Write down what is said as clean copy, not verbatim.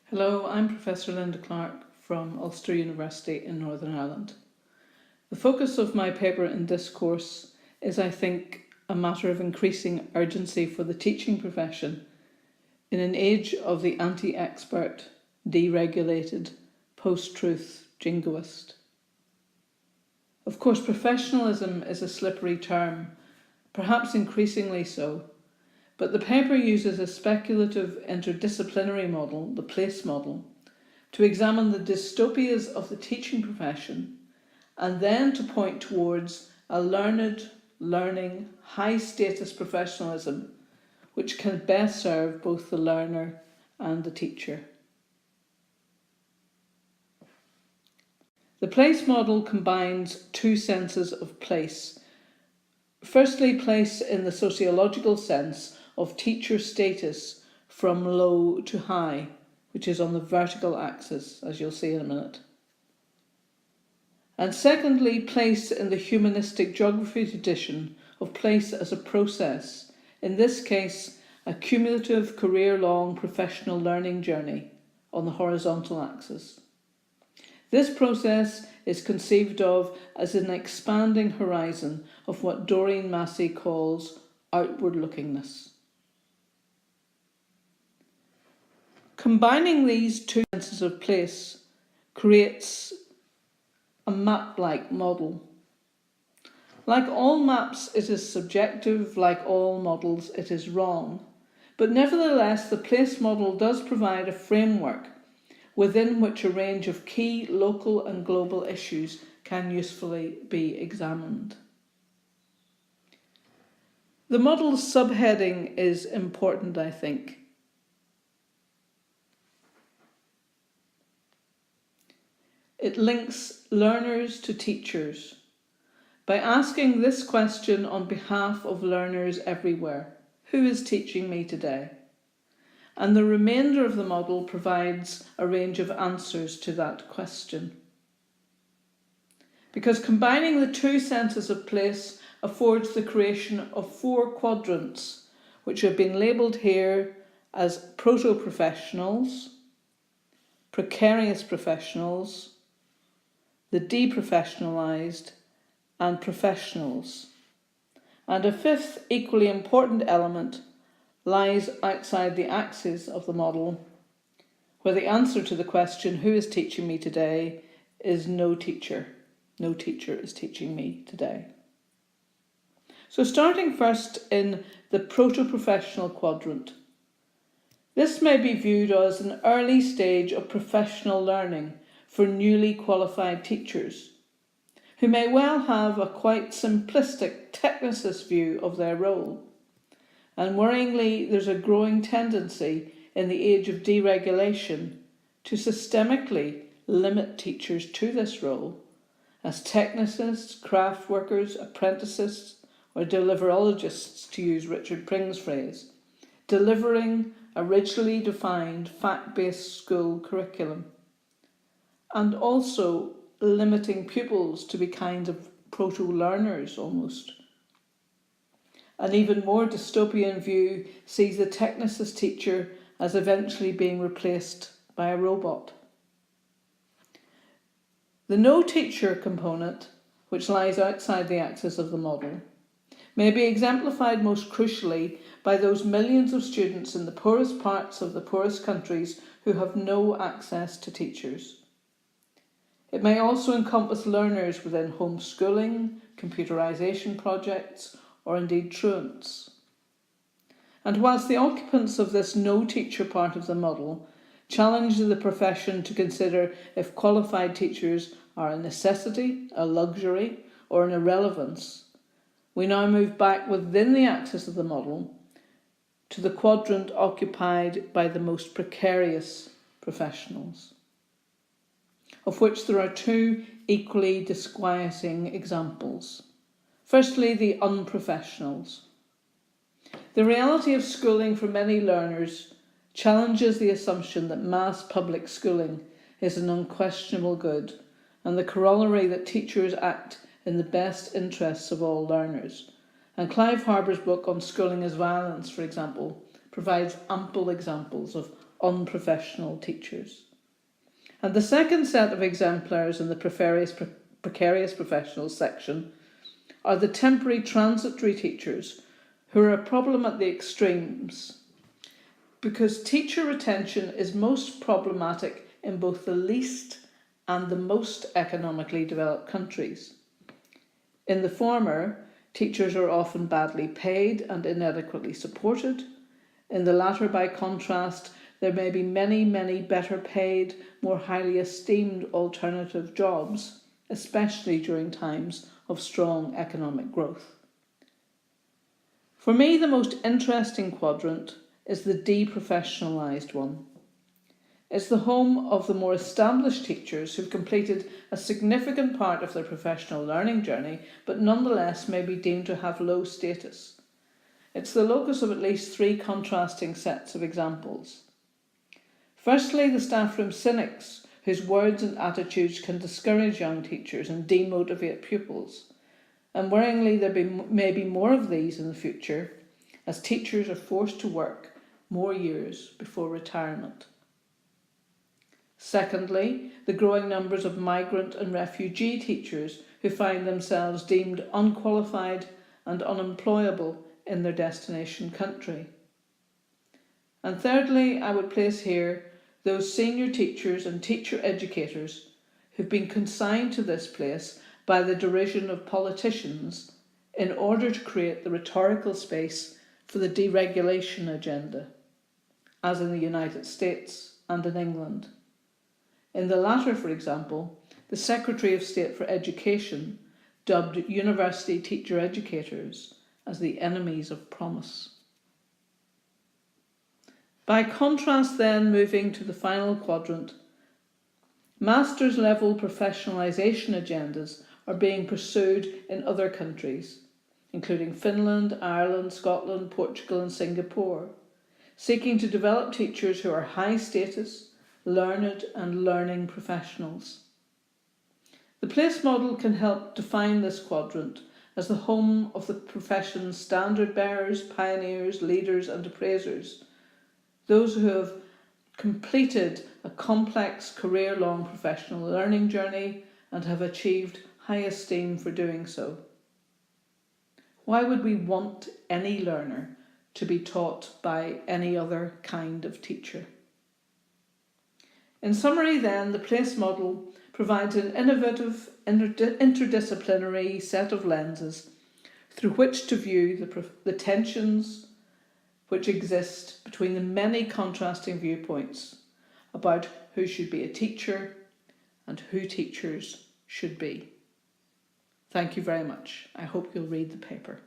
Hello, I'm Professor Linda Clarke from Ulster University in Northern Ireland. The focus of my paper in this course is, I think, a matter of increasing urgency for the teaching profession in an age of the anti-expert, deregulated, post-truth jingoist. Of course, professionalism is a slippery term, perhaps increasingly so, but the paper uses a speculative interdisciplinary model, the place model, to examine the dystopias of the teaching profession and then to point towards a learned, learning, high-status professionalism which can best serve both the learner and the teacher. The place model combines two senses of place. Firstly, place in the sociological sense of teacher status from low to high, which is on the vertical axis, as you'll see in a minute. And secondly, place in the humanistic geography tradition of place as a process, in this case, a cumulative career-long professional learning journey on the horizontal axis. This process is conceived of as an expanding horizon of what Doreen Massey calls outward-lookingness. Combining these two senses of place creates a map-like model. Like all maps, it is subjective. Like all models, it is wrong. But nevertheless, the place model does provide a framework within which a range of key local and global issues can usefully be examined. The model's subheading is important, I think. It links learners to teachers by asking this question on behalf of learners everywhere: who is teaching me today? And the remainder of the model provides a range of answers to that question. Because combining the two senses of place affords the creation of 4 quadrants, which have been labelled here as proto-professionals, precarious professionals, the deprofessionalised, and professionals. And a 5th equally important element lies outside the axis of the model, where the answer to the question, who is teaching me today, is no teacher. No teacher is teaching me today. So starting first in the proto-professional quadrant, this may be viewed as an early stage of professional learning for newly qualified teachers, who may well have a quite simplistic technicist view of their role. And worryingly, there's a growing tendency in the age of deregulation to systemically limit teachers to this role as technicists, craft workers, apprentices, or deliverologists, to use Richard Pring's phrase, delivering a rigidly defined fact-based school curriculum, and also limiting pupils to be kind of proto-learners almost. An even more dystopian view sees the technicist teacher as eventually being replaced by a robot. The no teacher component, which lies outside the axis of the model, may be exemplified most crucially by those millions of students in the poorest parts of the poorest countries who have no access to teachers. It may also encompass learners within homeschooling, computerisation projects, or indeed truants. And whilst the occupants of this no teacher part of the model challenge the profession to consider if qualified teachers are a necessity, a luxury, or an irrelevance, we now move back within the axis of the model to the quadrant occupied by the most precarious professionals, of which there are 2 equally disquieting examples. Firstly, the unprofessionals. The reality of schooling for many learners challenges the assumption that mass public schooling is an unquestionable good, and the corollary that teachers act in the best interests of all learners. And Clive Harbour's book on schooling as violence, for example, provides ample examples of unprofessional teachers. And the second set of exemplars in the precarious professionals section are the temporary transitory teachers, who are a problem at the extremes, because teacher retention is most problematic in both the least and the most economically developed countries. In the former, teachers are often badly paid and inadequately supported. In the latter, by contrast, there may be many, many better paid, more highly esteemed alternative jobs, especially during times of strong economic growth. For me, the most interesting quadrant is the deprofessionalised one. It's the home of the more established teachers who've completed a significant part of their professional learning journey, but nonetheless may be deemed to have low status. It's the locus of at least three contrasting sets of examples. Firstly, the staff room cynics, whose words and attitudes can discourage young teachers and demotivate pupils. And worryingly, there may be more of these in the future, as teachers are forced to work more years before retirement. Secondly, the growing numbers of migrant and refugee teachers who find themselves deemed unqualified and unemployable in their destination country. And thirdly, I would place here those senior teachers and teacher educators who've been consigned to this place by the derision of politicians in order to create the rhetorical space for the deregulation agenda, as in the United States and in England. In the latter, for example, the Secretary of State for Education dubbed university teacher educators as the enemies of promise. By contrast then, moving to the final quadrant, master's level professionalisation agendas are being pursued in other countries, including Finland, Ireland, Scotland, Portugal and Singapore, seeking to develop teachers who are high status, learned and learning professionals. The place model can help define this quadrant as the home of the profession's standard bearers, pioneers, leaders and appraisers, those who have completed a complex career-long professional learning journey and have achieved high esteem for doing so. Why would we want any learner to be taught by any other kind of teacher? In summary then, the place model provides an innovative, interdisciplinary set of lenses through which to view the tensions which exist between the many contrasting viewpoints about who should be a teacher and who teachers should be. Thank you very much. I hope you'll read the paper.